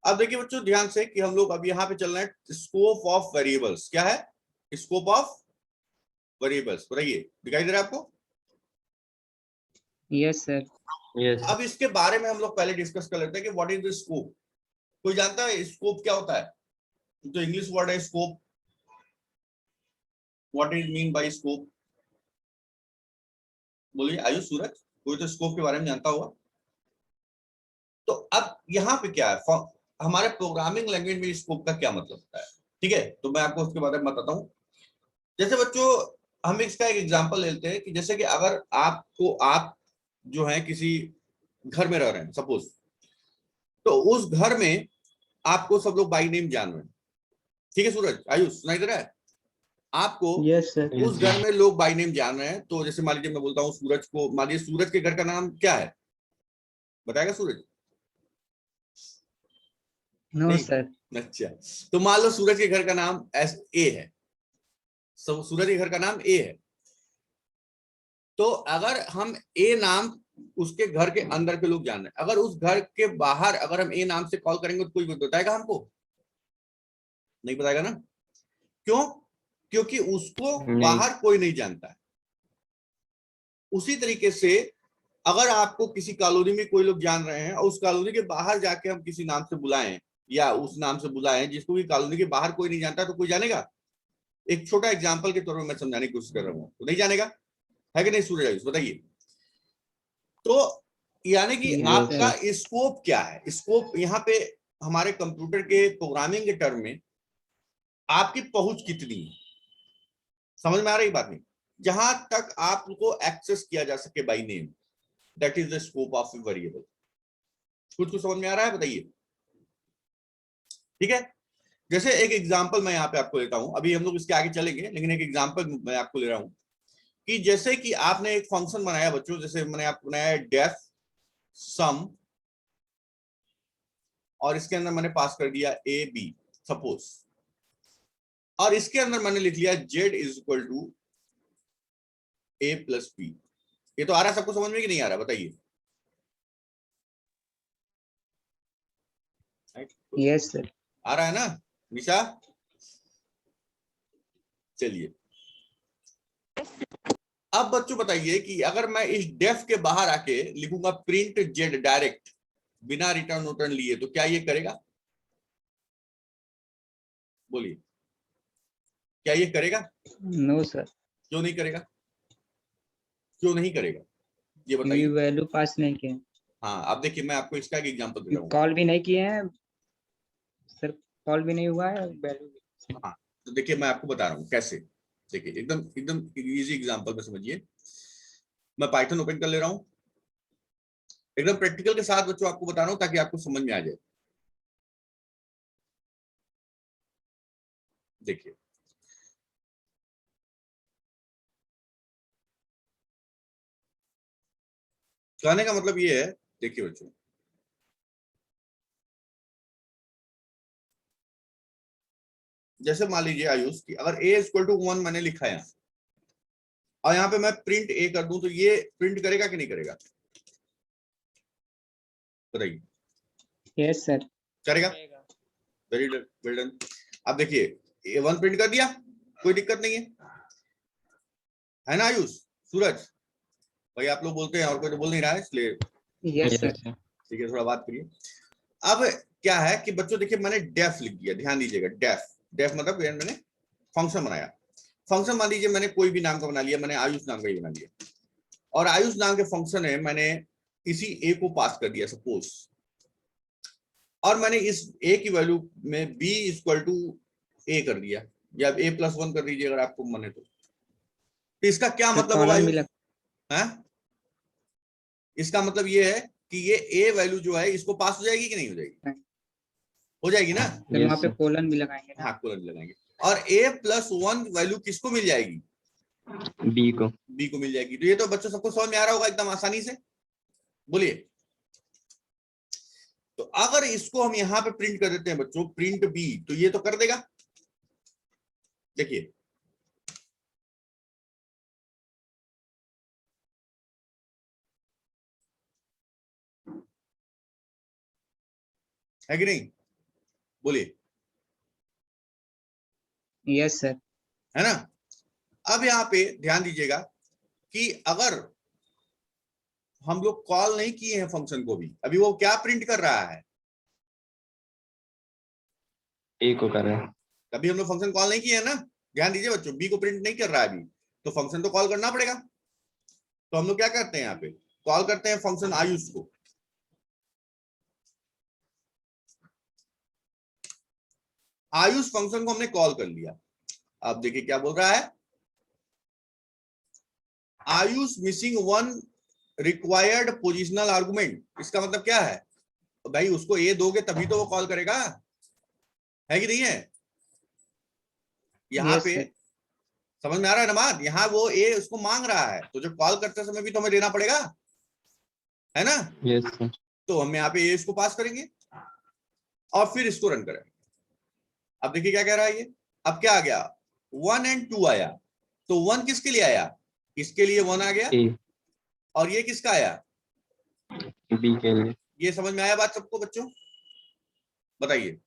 अब देखिए बच्चों ध्यान से कि हम लोग अब यहाँ पे चल रहे हैं स्कोप ऑफ वेरिएबल्स। क्या है? Scope of variables. बताइए, दिखाई दे रहा है आपको? Yes sir. यस अब इसके बारे में हम लोग पहले डिस्कस कर लेते हैं कि व्हाट इज द स्कोप। कोई जानता है स्कोप क्या होता है? तो इंग्लिश वर्ड है scope. What is mean by scope? बोलिए आयुष, सूरज, कोई तो स्कोप के बारे में जानता होगा। तो अब यहाँ पे क्या है, हमारे प्रोग्रामिंग लैंग्वेज में स्कोप का क्या मतलब होता है? ठीक है, तो मैं आपको उसके बारे में बताता हूँ। जैसे बच्चों हम इसका एक एग्जांपल लेते हैं कि जैसे कि अगर आप जो है किसी घर में रह रहे हैं सपोज, तो उस घर में आपको सब लोग बाई नेम जान रहे हैं। ठीक है सूरज, आयुष, सुनाई दे रहा है आपको? Yes sir. उस घर में लोग बाई नेम जान रहे हैं। तो जैसे मान लीजिए मैं बोलता हूँ सूरज को, मान लीजिए सूरज के घर का नाम क्या है, बताएगा सूरज? नो नहीं? सर। अच्छा, तो मान लो सूरज के घर का नाम ए है। सूरज के घर का नाम ए है। तो अगर हम ए नाम उसके घर के अंदर के लोग जान रहे हैं, अगर उस घर के बाहर अगर हम ए नाम से कॉल करेंगे तो कोई बताएगा हमको? नहीं बताएगा ना। क्यों? क्योंकि उसको बाहर कोई नहीं जानता है। उसी तरीके से अगर आपको किसी कॉलोनी में कोई लोग जान रहे हैं और उस कॉलोनी के बाहर जाके हम किसी नाम से बुलाएं या उस नाम से बुलाएं जिसको भी कॉलोनी के बाहर कोई नहीं जानता, तो कोई जानेगा? एक छोटा एग्जांपल के तौर पर मैं समझाने की कोशिश कर रहा हूं, तो नहीं जानेगा, है कि नहीं सूरज? बताइए। तो यानी कि आपका स्कोप क्या है? स्कोप यहाँ पे हमारे कंप्यूटर के प्रोग्रामिंग के टर्म में आपकी पहुंच कितनी है, समझ में आ रही बात? नहीं, जहां तक आपको एक्सेस किया जा सके by name, that is the scope of variable. कुछ समझ में आ रहा है? बताइए। ठीक है, जैसे एक एग्जांपल मैं यहाँ पे आपको लेता हूं, अभी हम लोग इसके आगे चलेंगे, लेकिन एक एग्जांपल मैं आपको ले रहा हूं कि जैसे कि आपने एक फंक्शन बनाया बच्चों, जैसे मैंने आपको बनाया डेफ सम, और इसके अंदर मैंने पास कर दिया ए बी सपोज, और इसके अंदर मैंने लिख लिया Z is equal to A plus B. ये तो आ रहा है सबको समझ में कि नहीं आ रहा? बताइए। Yes sir. आ रहा है ना निशा? चलिए, अब बच्चों बताइए कि अगर मैं इस डेफ के बाहर आके लिखूंगा प्रिंट जेड डायरेक्ट बिना रिटर्न उटर्न लिए, तो क्या ये करेगा? बोलिए, क्या ये करेगा? No sir. क्यों नहीं करेगा? क्यों नहीं करेगा ये बताइए। वैल्यू पास नहीं किए। हाँ, अब देखिए मैं आपको इसका एक एग्जांपल दे रहा हूँ। कॉल भी नहीं किए हैं सर, कॉल भी नहीं हुआ है, वैल्यू। हाँ, तो देखिए मैं आपको बता रहा हूँ कैसे। देखिए एकदम एकदम इजी एग्जांपल में समझिए। मैं पाइथन ओपन कर ले रहा हूँ, एकदम प्रैक्टिकल के साथ बच्चों आपको बता रहा हूँ ताकि आपको समझ में आ जाए। देखिए, कहने का मतलब ये है, देखिए बच्चों, जैसे मान लीजिए आयुष की अगर a इक्वल टू 1 मैंने लिखा है और यहाँ पे मैं प्रिंट a कर दूं, तो ये प्रिंट करेगा कि नहीं करेगा? बताइए। Yes sir. करेगा। Very well done. अब देखिए a1 प्रिंट कर दिया, कोई दिक्कत नहीं है ना आयुष, सूरज? भाई आप लोग बोलते हैं और कोई तो बोल नहीं रहा है, इसलिए यस सर। ठीक है, थोड़ा बात करिए। अब क्या है कि बच्चों देखिए मैंने डेफ लिख दिया, ध्यान दीजिएगा। डेफ डेफ मतलब मैंने फंक्शन बनाया। फंक्शन मान लीजिए मैंने कोई भी नाम का बना लिया, मैंने आयुष नाम का ही बना लिया, और आयुष नाम के फंक्शन है मैंने इसी ए को पास कर दिया सपोज, और मैंने इस ए की वैल्यू में बी इक्वल टू ए कर दिया, या ए प्लस 1 कर दीजिए अगर आपको मन है तो इसका क्या मतलब होगा आयुष? है, इसका मतलब ये है कि ये ए वैल्यू जो है इसको पास हो जाएगी कि नहीं हो जाएगी? हो जाएगी ना। फिर वहाँ पे कोलन भी लगाएंगे ना। हाँ, कोलन भी लगाएंगे। और a प्लस 1 वैल्यू किसको मिल जाएगी? बी को। बी को मिल जाएगी। तो ये तो बच्चों सबको समझ में आ रहा होगा एकदम आसानी से। बोलिए। तो अगर इसको हम यहां पे प्रिंट कर देते हैं बच्चों, प्रिंट बी, तो ये तो कर देगा। देखिए, है कि नहीं? बोलिए। Yes sir. है ना। अब यहाँ पे ध्यान दीजिएगा कि अगर हम लोग कॉल नहीं किए हैं फंक्शन को भी, अभी वो क्या प्रिंट कर रहा है? ए को कर रहे हैं। कभी हम लोग फंक्शन कॉल नहीं किए हैं ना, ध्यान दीजिए बच्चों, बी को प्रिंट नहीं कर रहा है अभी, तो फंक्शन तो कॉल करना पड़ेगा। तो हम लोग क्या करते हैं, यहाँ पे कॉल करते हैं फंक्शन आयुष को। आयुष फंक्शन को हमने कॉल कर लिया। अब देखिए क्या बोल रहा है, Ayush missing one required positional argument. इसका मतलब क्या है भाई, उसको ए दोगे तभी तो वो कॉल करेगा, है कि नहीं है? यहाँ यस पे सर। समझ में आ रहा है ना बात, यहाँ वो ए उसको मांग रहा है, तो जब कॉल करते समय भी तो हमें देना पड़ेगा, है ना। Yes sir. तो हम यहाँ पे ए इसको पास करेंगे और फिर इसको रन करेंगे। अब देखिए क्या कह रहा है ये, अब क्या आ गया, 1 और 2 आया। तो 1 किसके लिए आया, इसके लिए 1 आ गया, ए और ये किसका आया, बी के लिए। ये समझ में आया बात सबको बच्चों, बताइए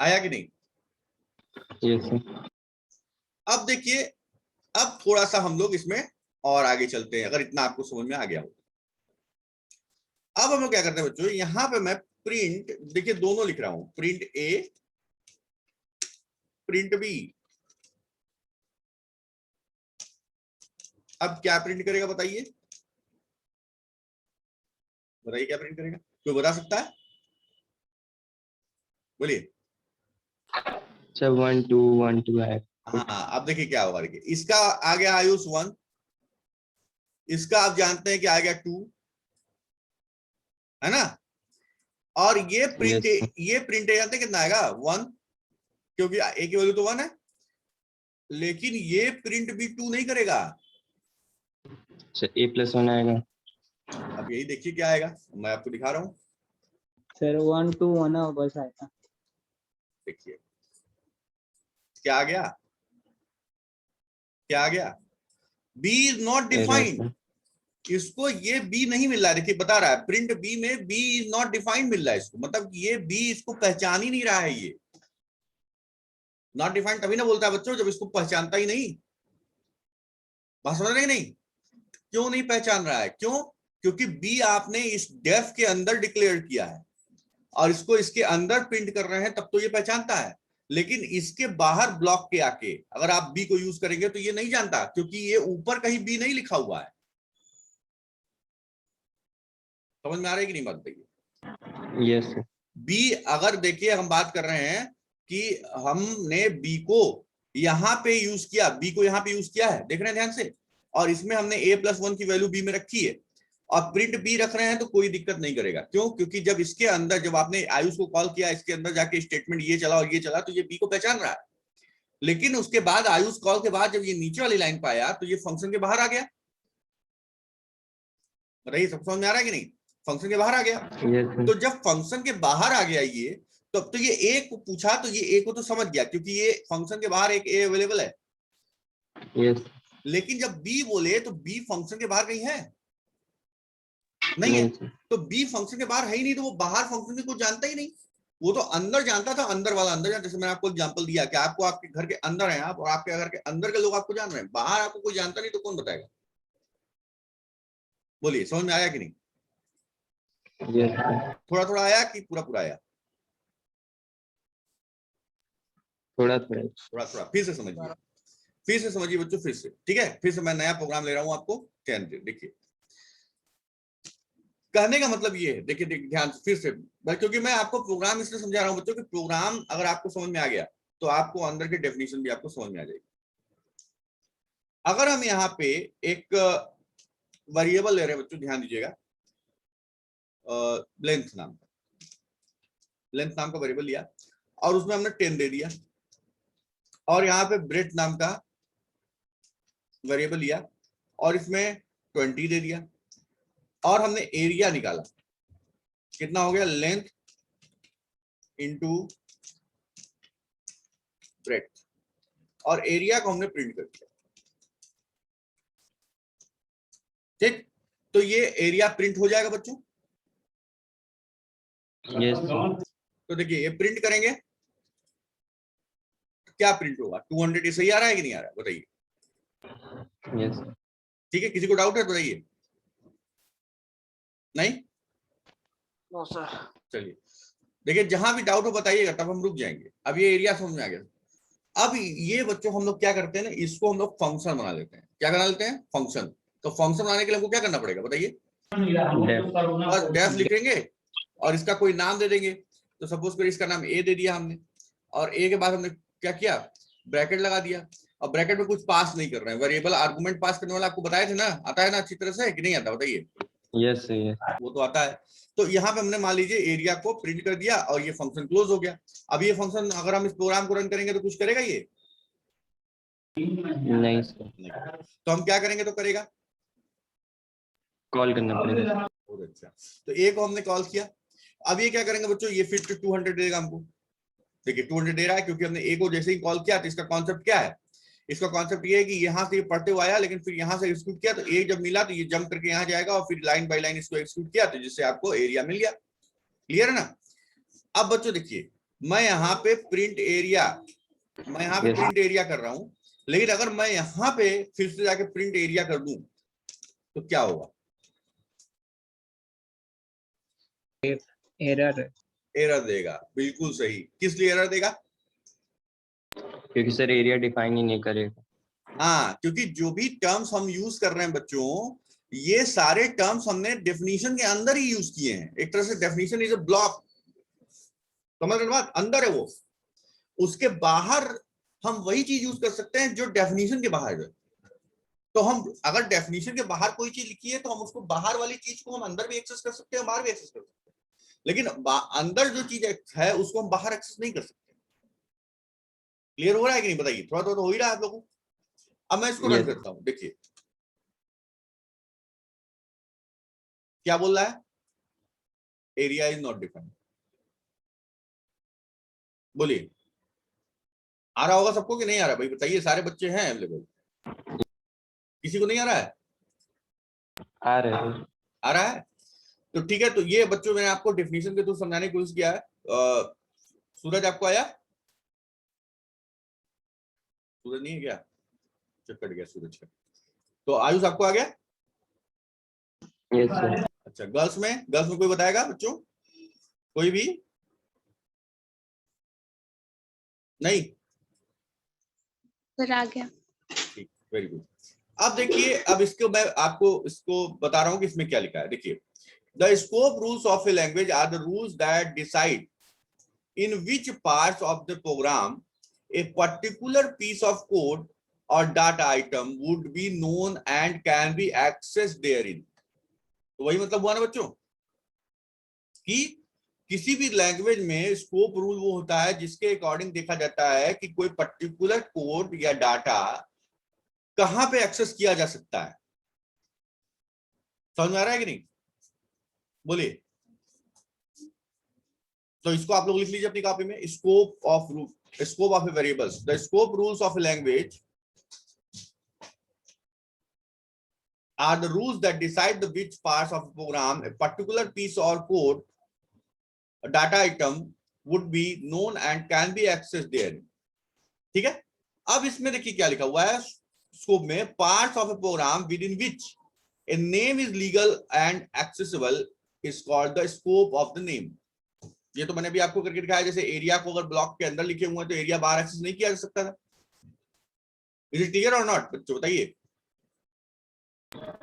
आया कि नहीं? Yes sir. अब देखिए, अब थोड़ा सा हम लोग इसमें और आगे चलते हैं, अगर इतना आपको समझ में आ गया हो। अब हम लोग क्या करते हैं बच्चों, यहां पे मैं प्रिंट, देखिए दोनों लिख रहा हूं, प्रिंट ए प्रिंट बी। अब क्या प्रिंट करेगा बताइए, बताइए क्या प्रिंट करेगा, कोई बता सकता है, बोलिए। अच्छा 1 2 है। हाँ अब देखिए क्या होगा, देखिए इसका आ गया आयुष 1, इसका आप जानते हैं कि आ गया 2, है ना। और ये प्रिंट, यस सर। ये प्रिंट जानते हैं कितना आएगा, 1, क्योंकि ए की वैल्यू तो 1 है। लेकिन ये प्रिंट भी 2 नहीं करेगा। अच्छा A+1 आएगा। अब यही देखिए क्या आएगा, मैं आपको दिखा रहा हूं, सर 1 2 1 बस आएगा। देखिए क्या आ गया, क्या आ गया, B is not error defined. Sir. इसको ये बी नहीं मिल रहा है, देखिए बता रहा है प्रिंट बी में बी इज नॉट डिफाइंड मिल रहा है इसको, मतलब ये बी इसको पहचान ही नहीं रहा है। ये नॉट डिफाइंड तभी ना बोलता है बच्चों, जब इसको पहचानता ही नहीं। बात समझ रहे हैं नहीं, क्यों नहीं पहचान रहा है, क्यों, क्योंकि बी आपने इस डेफ के अंदर डिक्लेयर किया है और इसको इसके अंदर प्रिंट कर रहे हैं, तब तो ये पहचानता है। लेकिन इसके बाहर ब्लॉक के आके अगर आप बी को यूज करेंगे तो ये नहीं जानता, क्योंकि ये ऊपर कहीं बी नहीं लिखा हुआ है। समझ में आ रहा है कि नहीं बात, बताइए। Yes sir. बी अगर देखिए हम बात कर रहे हैं कि हमने बी को यहां पे यूज किया, बी को यहां पे यूज किया है, देख रहे हैं ध्यान से, और इसमें हमने a+1 की वैल्यू बी में रखी है और प्रिंट बी रख रहे हैं, तो कोई दिक्कत नहीं करेगा। क्यों, क्योंकि जब इसके अंदर, जब आपने आयुष को कॉल किया, इसके अंदर जाके स्टेटमेंट ये चला और ये चला, तो ये बी को पहचान रहा है। लेकिन उसके बाद आयुष कॉल के बाद जब ये नीचे वाली लाइन पर आया तो ये फंक्शन के बाहर आ गया। बताइए सब समझ में आ रहा है कि नहीं, फंक्शन के बाहर आ गया। Yes sir. तो जब फंक्शन के बाहर आ गया ये, तो अब तो ये ए को पूछा तो ये ए को तो समझ गया, क्योंकि ये फंक्शन के बाहर एक ए अवेलेबल है। यस। लेकिन जब बी बोले तो बी फंक्शन के बाहर कहीं है, नहीं है। नहीं सर। तो बी फंक्शन के बाहर है ही नहीं, तो वो बाहर फंक्शन को जानता ही नहीं, वो तो अंदर जानता था, अंदर वाला अंदर जानता। जैसे मैंने आपको एग्जांपल दिया कि आपको आपके घर के अंदर हैं आप, और आपके घर के अंदर के लोग आपको जान रहे हैं, बाहर आपको कोई जानता नहीं, तो कौन बताएगा, बोलिए समझ में आया कि नहीं? Yes sir. थोड़ा थोड़ा आया कि पूरा पूरा आया? थोड़ा थोड़ा। थोड़ा थोड़ा, फिर से समझिए, फिर से समझिए बच्चों, फिर से ठीक है, फिर से मैं नया प्रोग्राम ले रहा हूं आपको, देखिए कहने का मतलब ये है, देखिए ध्यान से फिर से, क्योंकि मैं आपको प्रोग्राम इसलिए समझा रहा हूं बच्चों कि प्रोग्राम अगर आपको समझ में आ गया तो आपको अंदर के डेफिनेशन भी आपको समझ में आ जाएगी। अगर हम यहाँ पे एक वेरिएबल ले रहे हैं बच्चों, ध्यान दीजिएगा, लेंथ नाम का, लेंथ नाम का वेरिएबल लिया और उसमें हमने 10 दे दिया, और यहाँ पे ब्रेथ नाम का वेरिएबल लिया और इसमें 20 दे दिया, और हमने एरिया निकाला, कितना हो गया, लेंथ इंटू ब्रेथ, और एरिया को हमने प्रिंट कर दिया। ठीक, तो ये एरिया प्रिंट हो जाएगा बच्चों, Yes, sir. तो देखिए ये प्रिंट करेंगे, क्या प्रिंट होगा? 200 ये सही आ रहा है कि नहीं आ रहा है बताइए? Yes, sir. ठीक है, किसी को डाउट है बताइए? नहीं? No sir. चलिए देखिए, जहां भी डाउट हो बताइएगा, तब हम रुक जाएंगे। अब ये एरिया समझ में आ गया। अब ये बच्चों हम लोग क्या करते हैं ना, इसको हम लोग फंक्शन बना लेते हैं। क्या बना लेते हैं? फंक्शन। तो फंक्शन बनाने के लिए हमको क्या करना पड़ेगा बताइए? बस डेफ लिखेंगे और इसका कोई नाम दे देंगे। तो सपोज कर इसका नाम ए दे दिया हमने, और ए के बाद हमने क्या किया? ब्रैकेट लगा दिया। अब ब्रैकेट में कुछ पास नहीं कर रहे हैं, वेरिएबल आर्गुमेंट पास करने वाला आपको बताए थे ना, आता है ना अच्छी तरह से कि नहीं आता बताइए? Yes, sir. Yes. वो तो आता है। तो यहाँ पे हमने मान लीजिए एरिया को प्रिंट कर दिया और ये फंक्शन क्लोज हो गया। अब ये फंक्शन अगर हम इस प्रोग्राम को रन करेंगे तो कुछ करेगा ये? नहीं sir. नहीं। तो हम क्या करेंगे तो करेगा? कॉल करना पड़ेगा. बहुत अच्छा। तो ए को हमने कॉल किया। अब ये क्या करेंगे बच्चों? ये फिर 200 देगा हमको। देखिए 200 दे रहा है क्योंकि हमने ए को जैसे ही कॉल किया। तो इसका कॉन्सेप्ट क्या है? इसका कॉन्सेप्ट ये है कि यहाँ से ये पढ़ते हुए आया, लेकिन फिर यहाँ से एग्जीक्यूट किया, तो ए जब मिला तो ये जंप करके यहाँ जाएगा और फिर लाइन बाय लाइन इसको एग्जीक्यूट किया, तो जिससे आपको एरिया मिल गया। क्लियर है ना? अब बच्चों देखिए, मैं यहाँ पे प्रिंट एरिया, मैं यहाँ पे प्रिंट एरिया कर रहा हूं, लेकिन अगर मैं यहाँ पे फिर से जाके प्रिंट एरिया कर दूं तो क्या होगा? एरर एरर देगा। बिल्कुल सही। किस लिए एरर देगा? क्योंकि सर एरिया डिफाइन ही नहीं करेगा. हाँ, क्योंकि जो भी टर्म्स हम यूज कर रहे हैं बच्चों, ये सारे टर्म्स हमने डेफिनेशन के अंदर ही यूज किए हैं। एक तरह से डेफिनेशन इज अ ब्लॉक, समझ रहे बात? अंदर है वो, उसके बाहर हम वही चीज यूज कर सकते हैं जो डेफिनेशन के बाहर है। तो हम अगर डेफिनेशन के बाहर कोई चीज लिखी है तो हम उसको बाहर वाली चीज को हम अंदर भी एक्सेस कर सकते हैं, बाहर भी एक्सेस कर सकते हैं, लेकिन अंदर जो चीज है उसको हम बाहर एक्सेस नहीं कर सकते। क्लियर हो रहा है कि नहीं बताइए? थोड़ा थोड़ा तो हो ही रहा है आप लोगों को। अब मैं इसको रन करता हूं, देखिए क्या बोल रहा है? Area is not defined. बोलिए, आ रहा होगा सबको कि नहीं आ रहा? भाई बताइए, सारे बच्चे हैं अवेलेबल? किसी को नहीं आ रहा है? आ रहे हैं. आ रहा है तो ठीक है। तो ये बच्चों मैंने आपको डेफिनेशन के थ्रू समझाने की कोशिश किया है। सूरज आपको आया? सूरज नहीं है क्या? कट गया सूरज का। तो आयुष आपको आ गया? Yes, sir. अच्छा, गर्ल्स में कोई बताएगा बच्चों? कोई भी नहीं? सर आ गया। ठीक, वेरी गुड। अब देखिए, अब इसको मैं आपको इसको बता रहा हूं कि इसमें क्या लिखा है। देखिए, the scope rules of a language are the rules that decide in which parts of the program a particular piece of code or data item would be known and can be accessed therein। तो वही मतलब हुआ ना बच्चों कि किसी भी language में स्कोप रूल वो होता है जिसके अकॉर्डिंग देखा जाता है कि कोई पर्टिकुलर कोड या डाटा कहां पे एक्सेस किया जा सकता है। समझ में आ रहा है कि नहीं? बोलिए। तो इसको आप लोग लिख लीजिए अपनी कॉपी में। Scope of A variables, the scope rules of a language are the rules that decide the which parts of a program a particular piece or code a data item would be known and can be accessed there। ठीक है। अब इसमें देखिए क्या लिखा हुआ है scope में, parts of a program within which a name is legal and accessible is called the scope of the name. ये तो मैंने अभी आपको करके दिखाया, जैसे एरिया को अगर ब्लॉक के अंदर लिखे हुए हैं तो एरिया बाहर एक्सेस नहीं किया जा सकता था। इज इट क्लियर और नॉट बच्चों? बताइए।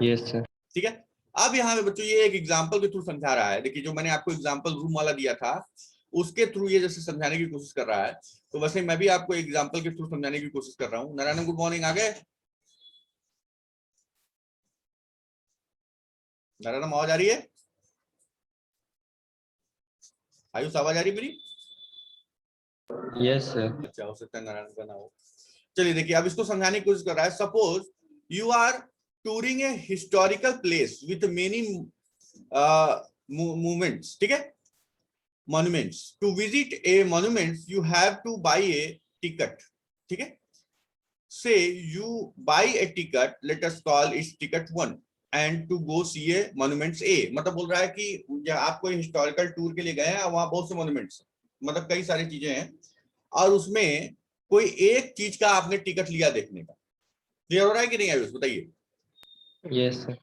Yes, sir. ठीक है। अब यहाँ पे बच्चों ये एक एग्जांपल के थ्रू समझा रहा है। देखिए, जो मैंने आपको एग्जांपल रूम वाला दिया था उसके थ्रू ये जैसे समझाने की कोशिश कर रहा है, तो वैसे मैं भी आपको एग्जांपल के थ्रू समझाने की कोशिश कर रहा हूँ। Narayan, good morning. आ गए? नारायण, आवाज आ रही है? आयुष, आवाज आ रही मेरी? Yes, sir. अच्छा, हो सकता है नारायण का ना हो। चलिए देखिए, अब इसको समझाने की कोशिश कर रहा है। Suppose you are touring a historical place with many movements. ठीक है, monuments. To visit a monuments you have to buy a ticket. ठीक है, say you buy a ticket, let us call its ticket 1। and to go see a monuments A। मतलब बोल रहा है कि आप कोई हिस्टोरिकल टूर के लिए गए हैं, वहां बहुत से मॉन्यूमेंट्स, मतलब कई सारी चीजें हैं, और उसमें कोई एक चीज का आपने टिकट लिया देखने का। क्लियर हो रहा है कि नहीं आयुष, बताइए। Yes sir.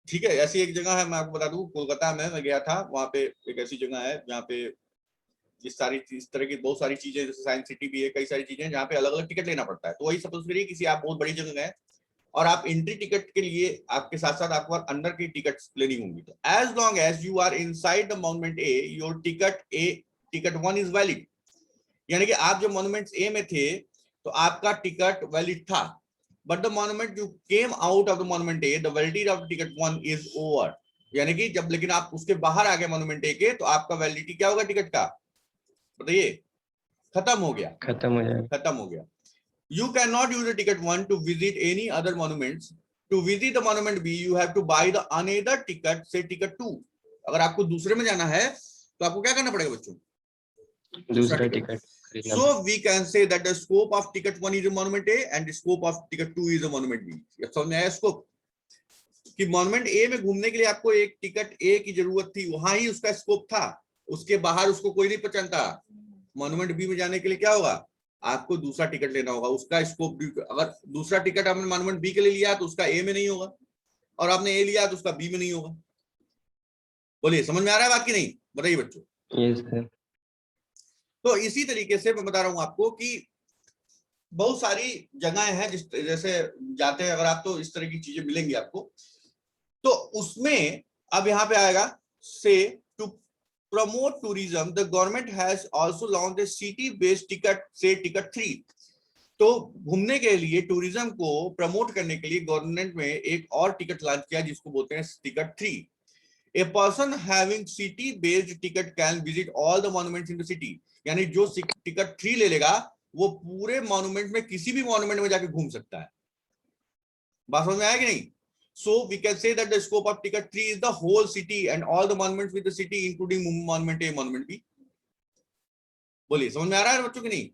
ठीक है, ऐसी एक जगह है, मैं आपको बता दूं, कोलकाता में मैं गया था, वहां पे एक ऐसी जगह है जहाँ पे इस तरह की बहुत सारी चीजें, जैसे साइंस सिटी भी है, कई सारी चीजें जहाँ पे अलग अलग टिकट लेना पड़ता है। तो वही सपोज करिए किसी आप बहुत बड़ी जगह गए और आप एंट्री टिकट के लिए आपके साथ साथ आपको अंदर की टिकट लेनी होंगी। तो as long as you are inside the monument A, your ticket 1 is valid. यानी कि आप जब मॉन्यूमेंट ए में थे तो आपका टिकट वैलिड था, but the monument you came out of the monument A, the validity of ticket 1 is over. यानी कि जब लेकिन आप उसके बाहर आ गए मॉन्यूमेंट ए के, तो आपका वैलिडिटी क्या होगा टिकट का, बताइए, खत्म हो गया, खत्म हो जाएगा। खत्म हो गया। You cannot use the ticket 1 to visit any other monuments. To visit the monument B, you have to buy the another ticket, say ticket 2। अगर आपको दूसरे में जाना है तो आपको क्या करना पड़ेगा बच्चों, दूसरा टिकट खरीदना। So we can say that the scope of ticket 1 is a monument A and the scope of ticket 2 is a monument B। ये समझ में आया स्कोप, कि मॉन्यूमेंट ए में घूमने के लिए आपको एक टिकट ए की जरूरत थी, वहां ही उसका स्कोप था, उसके बाहर उसको कोई नहीं पहचानता। मॉन्यूमेंट बी में जाने के लिए क्या होगा, आपको दूसरा टिकट लेना होगा, उसका स्कोप भी, अगर दूसरा टिकट आपने मॉन्यूमेंट बी के लिए लिया तो उसका ए में नहीं होगा, और आपने ए लिया तो उसका बी में नहीं होगा। बोलिए, समझ में आ रहा है बात की नहीं, बताइए बच्चों। Yes sir. तो इसी तरीके से मैं बता रहा हूं आपको कि बहुत सारी जगहें हैं जिस जैसे जाते हैं अगर आप, तो इस तरह की चीजें मिलेंगी आपको। तो उसमें अब यहाँ पे आएगा, से to promote tourism, the government has also launched a city-based ticket, say ticket 3। तो घूमने के लिए, टूरिज्म को प्रमोट करने के लिए गवर्नमेंट में एक और टिकट लॉन्च किया जिसको बोलते हैं ticket 3। A person having city-based ticket can visit all the monuments in the city। यानी जो टिकट 3 ले लेगा वो पूरे मॉन्यूमेंट में, किसी भी मॉन्यूमेंट में जाके घूम सकता है। बात समझ में आया कि नहीं? So we can say that the scope of ticket 3 is the whole city and all the monuments with the city, including monument A, monument B। बोलिए, समझ में आ रहा है बच्चों की नहीं?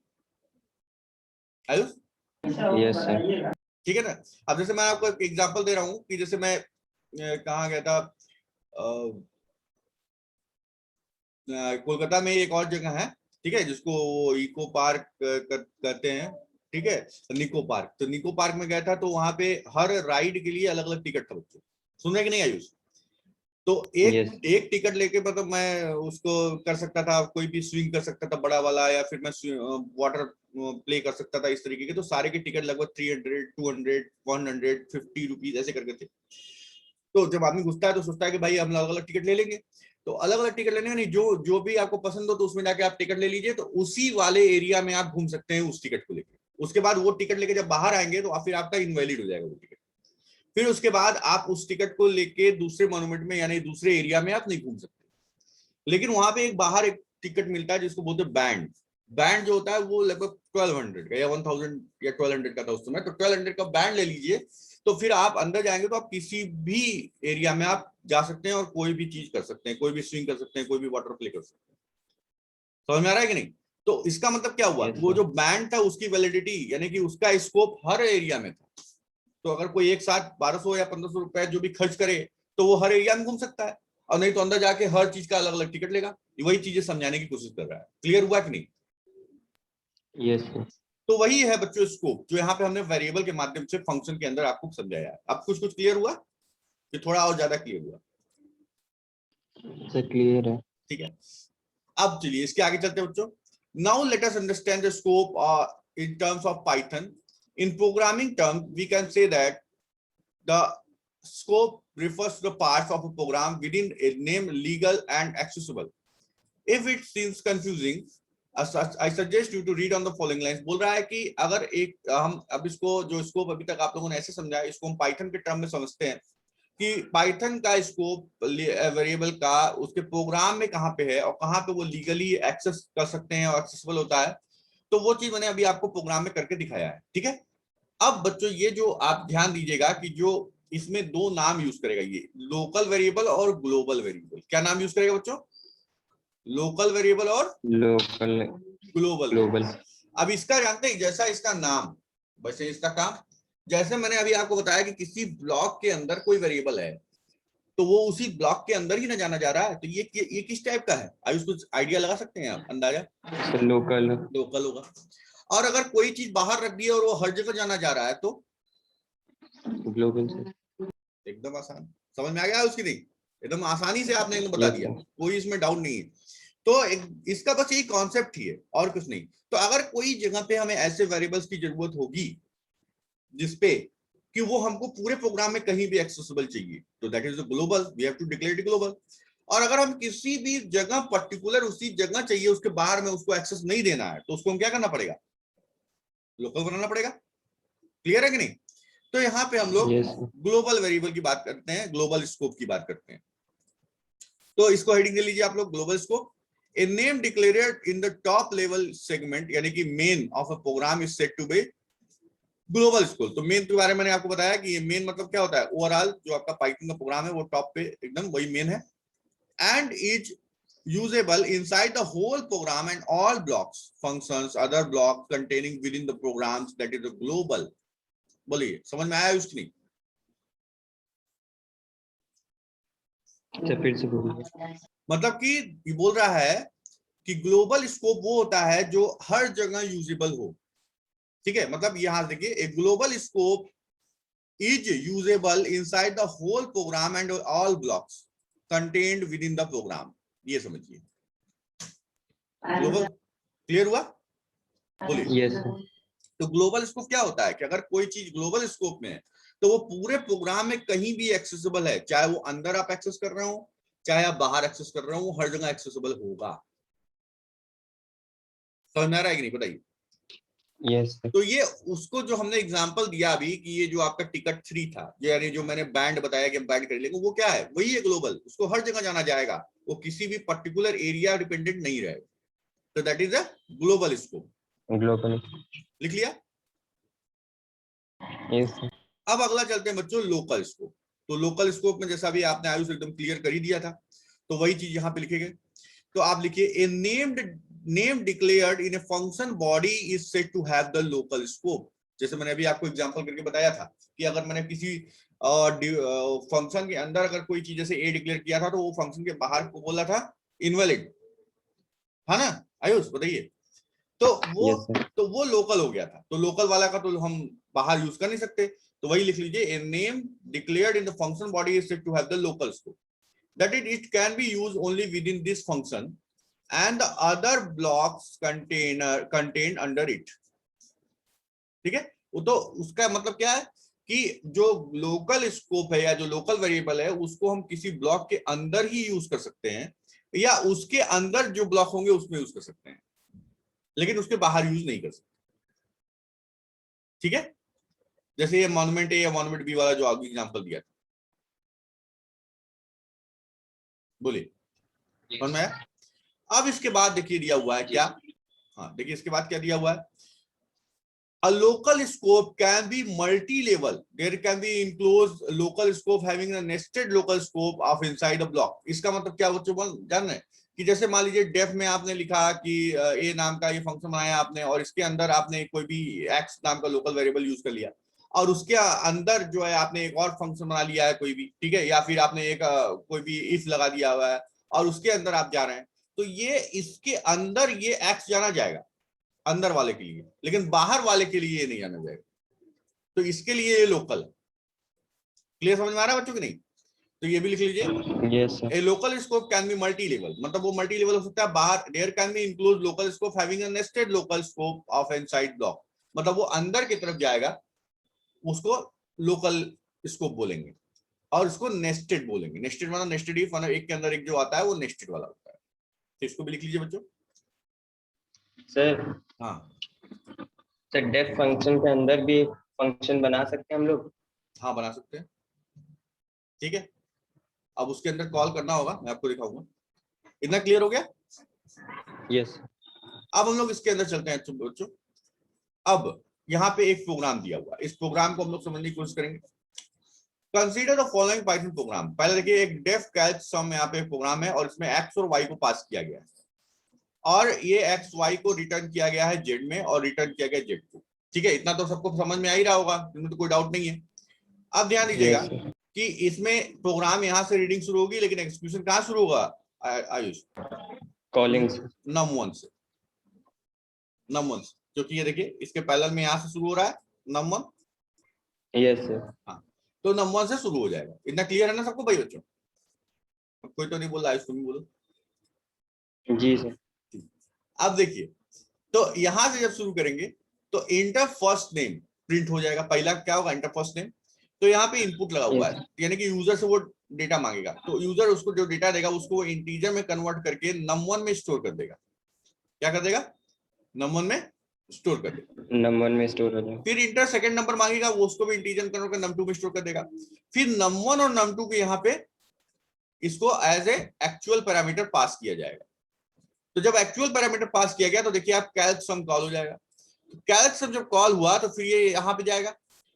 आयुष? Yes sir. ठीक है ना। अब जैसे मैं आपको एक एग्जांपल दे रहा हूं कि जैसे मैं कहाँ गया था, कोलकाता में एक और जगह है, ठीक है, जिसको इको पार्क कहते हैं, ठीक है, निको पार्क। तो निको पार्क में गया था, तो वहां पे हर राइड के लिए अलग अलग टिकट था बच्चों। सुन रहे कि नहीं आयुष? तो एक टिकट लेके मतलब मैं उसको कर सकता था, कोई भी स्विंग कर सकता था बड़ा वाला, या फिर मैं वाटर प्ले कर सकता था, इस तरीके के। तो सारे के टिकट लगभग 300, 200, 150 रुपीज ऐसे करके थे। तो जब आदमी घुसता है तो सोचता है कि भाई हम अलग अलग टिकट ले लेंगे। तो अलग अलग टिकट लेने नहीं, जो भी आपको पसंद हो तो उसमें जाके आप टिकट ले लीजिए, तो उसी वाले एरिया में आप घूम सकते हैं उस टिकट को लेकर। उसके बाद वो टिकट लेके जब बाहर आएंगे तो फिर आपका इनवैलिड हो जाएगा वो टिकट। फिर उसके बाद आप उस टिकट को लेके दूसरे मॉन्यूमेंट में यानी दूसरे एरिया में आप नहीं घूम सकते। लेकिन वहां पे एक बाहर एक टिकट मिलता है जिसको बोलते हैं बैंड। बैंड जो होता है वो लगभग 1200 का या 1000 या 1200 का था उस समय। तो 1200 का बैंड ले लीजिए, तो फिर आप अंदर जाएंगे तो आप किसी भी एरिया में आप जा सकते हैं और कोई भी चीज कर सकते हैं, कोई भी स्विंग कर सकते हैं, कोई भी वाटर प्ले कर सकते हैं। समझ में आ रहा है कि नहीं? तो इसका मतलब क्या हुआ, वो जो बैंड था उसकी वैलिडिटी यानी कि उसका स्कोप हर एरिया में था। तो अगर कोई एक साथ 1200 या 1500 रुपए जो भी खर्च करे तो वो हर एरिया में घूम सकता है, और नहीं तो अंदर जाके हर चीज का अलग अलग टिकट लेगा। वही चीजें समझाने की कोशिश कर रहा है। क्लियर हुआ कि नहीं? Yes sir. तो वही है बच्चों स्कोप, जो यहाँ पे हमने वेरिएबल के माध्यम से फंक्शन के अंदर आपको समझाया है। अब कुछ क्लियर हुआ कि थोड़ा और ज्यादा क्लियर हुआ? सर क्लियर है। ठीक है, अब चलिए इसके आगे चलते हैं बच्चों। Now let us understand the scope in terms of Python. In programming terms, we can say that the scope refers to the parts of a program within a name legal and accessible. If it seems confusing, I suggest you to read on the following lines। बोल रहा है कि अगर एक हम अब इसको जो स्कोप अभी तक आप लोगों ने ऐसे समझा, इसको हम पाइथन के टर्म में समझते हैं कि पाइथन का स्कोप वेरिएबल का उसके प्रोग्राम में कहाँ पे है और कहाँ पे वो लीगली एक्सेस कर सकते हैं और एक्सेसिबल होता है। तो वो चीज मैंने अभी आपको प्रोग्राम में करके दिखाया है। ठीक है, अब बच्चों ये जो आप ध्यान दीजिएगा कि जो इसमें दो नाम यूज करेगा, ये लोकल वेरिएबल और ग्लोबल वेरिएबल। क्या नाम यूज करेगा बच्चों? लोकल वेरिएबल और लोकल ग्लोबल। ग्लोबल। अब इसका जानते हैं, जैसा इसका नाम वैसे इसका काम। जैसे मैंने अभी आपको बताया कि किसी ब्लॉक के अंदर कोई वेरिएबल है तो वो उसी ब्लॉक के अंदर ही ना जाना जा रहा है, तो ये किस टाइप का है, अभी उसको आइडिया लगा सकते हैं आप, अंदाजा? लोकल। लोकल होगा। और अगर कोई चीज बाहर रख दी है और वो हर जगह जाना जा रहा है तो ग्लोबल सर। एकदम आसान, समझ में आ गया उसकी? नहीं, एकदम आसानी से आपने बता दिया, कोई इसमें डाउट नहीं है। तो इसका बस यही कॉन्सेप्ट ही है और कुछ नहीं। तो अगर कोई जगह पे हमें ऐसे वेरिएबल्स की जरूरत होगी जिसपे कि वो हमको पूरे प्रोग्राम में कहीं भी एक्सेसिबल चाहिए, तो that is global, we have to declare it global. और अगर हम किसी भी जगह पर्टिकुलर उसी जगह चाहिए, उसके बाहर में उसको एक्सेस नहीं देना है, तो उसको हम क्या करना पड़ेगा? लोकल बनाना पड़ेगा। क्लियर है कि नहीं? तो यहाँ पे हम लोग ग्लोबल वेरिएबल की बात करते हैं, ग्लोबल स्कोप की बात करते हैं। तो इसको हेडिंग दे लीजिए आप लोग, global scope. A name declared in the top level segment यानी कि main of a program is set to be global scope. तो मेन के बारे में मैंने आपको बताया कि ये मेन मतलब क्या होता है, ओवरऑल जो आपका पाइथन का प्रोग्राम है वो टॉप पे एकदम वही मेन है। And is usable inside the whole program and all blocks, functions, other blocks containing within the programs, that is a global। बोलिए, समझ में आया उसकी? नहीं अच्छा फिर से बोलिए। मतलब कि ये बोल रहा है कि ग्लोबल स्कोप वो होता है जो हर जगह यूजेबल हो। ठीक है, मतलब यहां देखिए, a global scope is usable inside the whole program and all blocks contained within the program. ये समझिए, ग्लोबल क्लियर हुआ? बोलिए। यस। तो ग्लोबल स्कोप क्या होता है कि अगर कोई चीज ग्लोबल स्कोप में है तो वो पूरे प्रोग्राम में कहीं भी एक्सेसिबल है, चाहे वो अंदर आप एक्सेस कर रहे हो चाहे आप बाहर एक्सेस कर रहे हो, वो हर जगह एक्सेसिबल होगा। समझ में आ रहा है कि नहीं, बताइए? यस। तो ये उसको जो हमने एग्जांपल दिया अभी कि ये जो आपका टिकट 3 था, यानी जो मैंने बैंड बताया कि बैंड कर लेंगे, वो क्या है, वही है ग्लोबल, उसको हर जगह जाना जाएगा, वो किसी भी पर्टिकुलर एरिया डिपेंडेंट नहीं रहेगा। तो that is a global scope. Global लिख लिया? यस। अब अगला चलते हैं बच्चों, लोकल स्कोप। तो लोकल स्कोप में जैसा भी आपने आयुष एकदम क्लियर कर ही दिया था, तो वही चीज यहाँ पे लिखेंगे। तो आप लिखिए, a name declared in a function body is said to have the local scope. जैसे मैंने अभी आपको एग्जांपल करके बताया था कि अगर मैंने किसी फंक्शन के अंदर अगर कोई चीज जैसे ए डिक्लेयर किया था तो वो फंक्शन के बाहर को बोला था इनवैलिड, है ना आयुष? बताइए। तो वो yes, तो वो लोकल हो गया था, तो लोकल वाला का तो हम बाहर यूज कर नहीं सकते, तो वही लिख लीजिए, a name declared in the function body is said to have the local scope, that it can be used only within this function and the other blocks contained under it। ठीक है, तो उसका मतलब क्या है कि जो local scope है या जो लोकल वेरिएबल है उसको हम किसी ब्लॉक के अंदर ही यूज कर सकते हैं या उसके अंदर जो ब्लॉक होंगे उसमें यूज कर सकते हैं, लेकिन उसके बाहर यूज नहीं कर सकते। ठीक है, जैसे ये मॉन्यूमेंट ए या मॉन्यूमेंट बी वाला जो आगे एग्जांपल दिया था, बोलिए समझ में आया? अब इसके बाद देखिए दिया हुआ है क्या, हाँ देखिए इसके बाद क्या दिया हुआ है, a local scope can be multi-level, there can be enclosed local scope having a nested local scope of inside a block। इसका मतलब क्या बच्चों जान रहे हैं कि जैसे मान लीजिए डेफ में आपने लिखा कि ए नाम का ये फंक्शन बनाया आपने और इसके अंदर आपने कोई भी एक्स नाम का लोकल वेरिएबल यूज कर लिया और उसके अंदर जो है आपने एक और फंक्शन बना लिया है कोई भी, ठीक है, या फिर आपने एक कोई भी इफ लगा दिया हुआ है और उसके अंदर आप जा रहे हैं, तो ये इसके अंदर ये एक्स जाना जाएगा अंदर वाले के लिए, लेकिन बाहर वाले के लिए ये नहीं जाना जाएगा, तो इसके लिए ये लोकल है। क्लियर समझ में आ रहा है बच्चों की? नहीं तो ये भी लिख लीजिए, yes sir. A local scope can be multi level, मतलब वो मल्टी लेवल हो सकता है बाहर, there can be include local scope having a nested local scope of inside block, मतलब वो अंदर की तरफ जाएगा, उसको लोकल स्कोप बोलेंगे और उसको नेस्टेड बोलेंगे। नेस्टेड मतलब नेस्टेड इफ, मतलब एक के अंदर एक जो आता है वो नेस्टेड वाला होता है। तो इसको भी लिख लीजिए बच्चों। सर हाँ सर डेफ फंक्शन के अंदर भी फंक्शन बना सकते हैं हम लोग? हाँ बना सकते हैं। ठीक है, अब उसके अंदर कॉल करना होगा, मैं आपको दिखाऊंगा। इतना क्लियर हो गया? यस। अब हम लोग इसके अंदर चलते हैं बच्चों। अब यहाँ पे एक प्रोग्राम दिया हुआ, इस प्रोग्राम को हम लोग समझने की कोशिश करेंगे। Consider the following Python programme. पहले देखिए, एक डेफ कैच सम यहाँ पे प्रोग्राम है और इसमें एक्स और वाई को पास किया गया है और ये एक्स वाई को रिटर्न किया गया है जेड में और रिटर्न किया गया जेड को। ठीक है, इतना तो सबको समझ में आ ही रहा होगा, इसमें तो कोई डाउट नहीं है। अब ध्यान दीजिएगा Yes, sir. कि इसमें प्रोग्राम यहाँ से रीडिंग शुरू होगी, लेकिन एक्सक्यूशन कहाँ शुरू होगा आयुष? Calling, sir. num1 से, num1 से, क्योंकि ये देखिए इसके पैरेलल में यहाँ से शुरू हो रहा है num1। Yes, sir. हाँ, तो num1 से शुरू हो जाएगा। इतना क्लियर है ना सबको भाई बच्चों? कोई तो नहीं बोल रहा, आयुष तुम भी बोलो। जी सर। अब देखिए, तो यहां से जब शुरू करेंगे तो इंटर फर्स्ट नेम प्रिंट हो जाएगा। पहला क्या होगा? Inter first name. तो यहाँ पे इनपुट लगा हुआ है, यानी कि यूजर से वो डेटा मांगेगा, तो यूजर उसको जो डेटा देगा उसको वो इंटीजर में कन्वर्ट करके num1 में स्टोर कर देगा। क्या कर देगा? num1 में स्टोर कर देगा। num1 में स्टोर हो जाएगा। फिर इंटर सेकंड नंबर मांगेगा, वो उसको भी इंटीजर कन्वर्ट कर num2 में स्टोर कर देगा। फिर num1 और num2 के यहाँ पे इसको as a actual parameter pass किया जाएगा। तो जब एक्चुअल पैरामीटर पास किया गया तो देखिए आप कैल्क सम कॉल हो जाएगा। तो कैल्क सम जब कॉल हुआ तो फिर ये यहाँ पे जाएगा,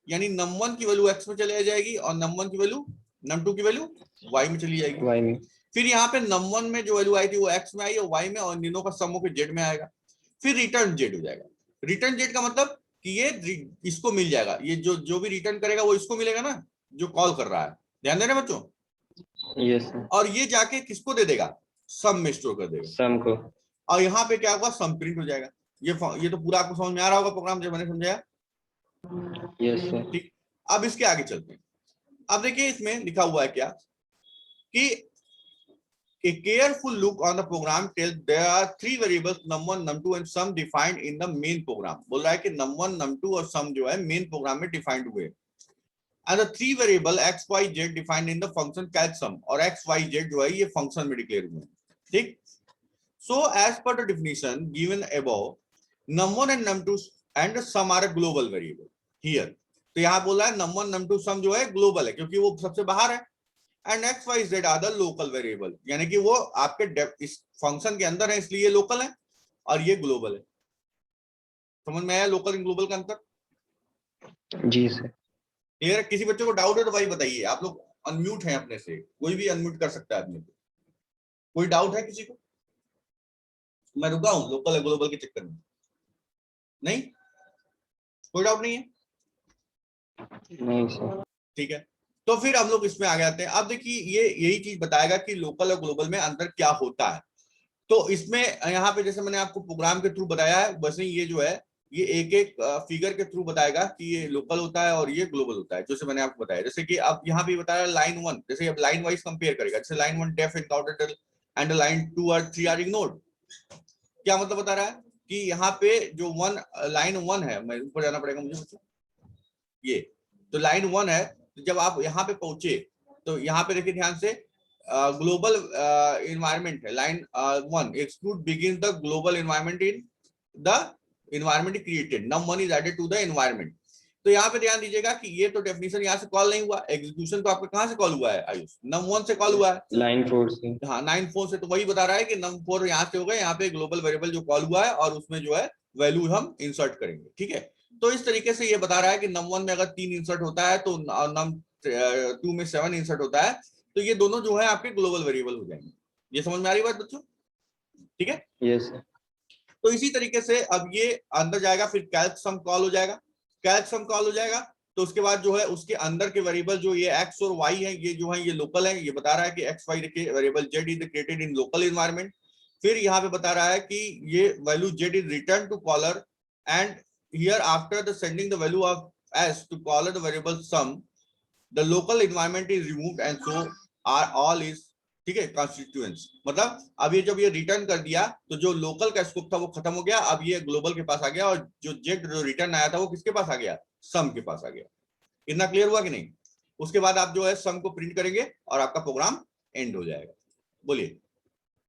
यानी num1 की वैल्यू x में चली जाएगी और num1 की वैल्यू, num2 की वैल्यू y में चली जाएगी। y में। फिर यहाँ पे num1 में जो वैल्यू आई थी वो x में आई और y में, और तीनों का सम होकर z में आएगा। फिर रिटर्न z हो जाएगा। रिटर्न z का मतलब कि ये इसको मिल जाएगा, ये जो भी रिटर्न करेगा वो इसको मिलेगा ना, जो कॉल कर रहा है। ध्यान देना बच्चों। Yes sir. और ये जाके किसको दे देगा? सम में स्टोर कर देगा, सम को। और यहाँ पे क्या होगा? सम प्रिंट हो जाएगा। ये तो पूरा आपको समझ में आ रहा होगा प्रोग्राम जब मैंने समझाया। Yes sir. ठीक, अब इसके आगे चलते हैं। अब देखिए इसमें लिखा हुआ है क्या कि a careful look on the program tells there are 3 variables num1, num2 and sum defined in the main program। बोल रहा है कि num1, num2 और sum जो है मेन प्रोग्राम में डिफाइंड हुए, and the 3 variable x, y, z defined in the function calcsum, और x, y, z जो है ये फंक्शन में डिक्लेयर हुए हैं। ठीक, so as per the definition given above, num1 and num2 and sum are a global variable here। तो यहाँ बोला है num1, num2, sum जो है ग्लोबल है क्योंकि वो सबसे बाहर है, and X Y Z are the local variable, यानी कि वो आपके इस फंक्शन के अंदर है इसलिए लोकल है और ये ग्लोबल है। समझ में आया लोकल एंड ग्लोबल का अंतर? जी सर। क्लियर? किसी बच्चे को डाउट है तो भाई बताइए। आप लोग अनम्यूट हैं अपने से, कोई भी अनम्यूट कर सकता है अपने को। कोई डाउट है किसी को? मैं रुका हूं लोकल है ग्लोबल के चक्कर में? नहीं, कोई डाउट नहीं है? नहीं सर। ठीक है, तो फिर हम लोग इसमें आगे आते हैं। अब देखिए ये यही चीज बताएगा कि लोकल और ग्लोबल में अंतर क्या होता है। तो इसमें यहाँ पे जैसे मैंने आपको प्रोग्राम के थ्रू बताया है, वैसे ये जो है ये एक एक फिगर के थ्रू बताएगा कि ये लोकल होता है और ये ग्लोबल होता है, जैसे मैंने आपको बताया। जैसे कि अब यहाँ पे बताया लाइन 1, जैसे अब लाइन वाइज कंपेयर करेगा, जैसे line 1 def encountered and line 2 और 3 आर इग्नोर्ड। क्या मतलब बता रहा है कि यहाँ पे जो लाइन 1 है, मैं ऊपर जाना पड़ेगा मुझे बच्चों, ये तो लाइन 1 है। जब आप यहाँ पे पहुंचे तो यहाँ पे देखिए ध्यान से, ग्लोबल इन्वायरमेंट है line 1, exclude begin the global environment in the environment created, num1 is added to the environment. तो यहाँ पे ध्यान दीजिएगा कि ये तो डेफिनेशन यहाँ से कॉल नहीं हुआ, एग्जीक्यूशन तो आपका कहाँ से कॉल हुआ है आयुष? num1 से कॉल हुआ है, लाइन 4 से। हाँ 9-4 से। तो वही बता रहा है कि num4 यहाँ से हो गए, यहाँ पे ग्लोबल वेरिएबल जो कॉल हुआ है और उसमें जो है वैल्यू हम इंसर्ट करेंगे। ठीक है, तो इस तरीके से ये बता रहा है कि num1 में अगर 3 इंसर्ट होता है तो num2 में 7 इंसर्ट होता है, तो ये दोनों जो है आपके ग्लोबल वेरिएबल हो जाएंगे। ये समझ में आ रही बात बच्चों? ठीक है, यस सर। तो इसी तरीके से अब ये अंदर जाएगा, फिर कैल्क सम कॉल हो जाएगा। कैल्क सम कॉल हो जाएगा तो उसके बाद जो है उसके अंदर के वेरिएबल जो ये x और y है, ये जो है ये लोकल है। ये बता रहा है कि x, y के variable z is created in local environment. फिर यहाँ पे बता रहा है कि ये value z is return to caller, and here after the sending the value of s to caller the variable sum, the local environment is removed and so are all is, ठीक है, कॉन्स्टिट्यूएंट्स। मतलब अब ये जब ये return कर दिया तो जो लोकल का स्कोप था वो खत्म हो गया, अब ये ग्लोबल के पास आ गया, और जो जेड जो रिटर्न आया था वो किसके पास आ गया? सम के पास आ गया। इतना क्लियर हुआ कि नहीं? उसके बाद आप जो है सम को प्रिंट करेंगे और आपका प्रोग्राम एंड हो जाएगा। बोलिए।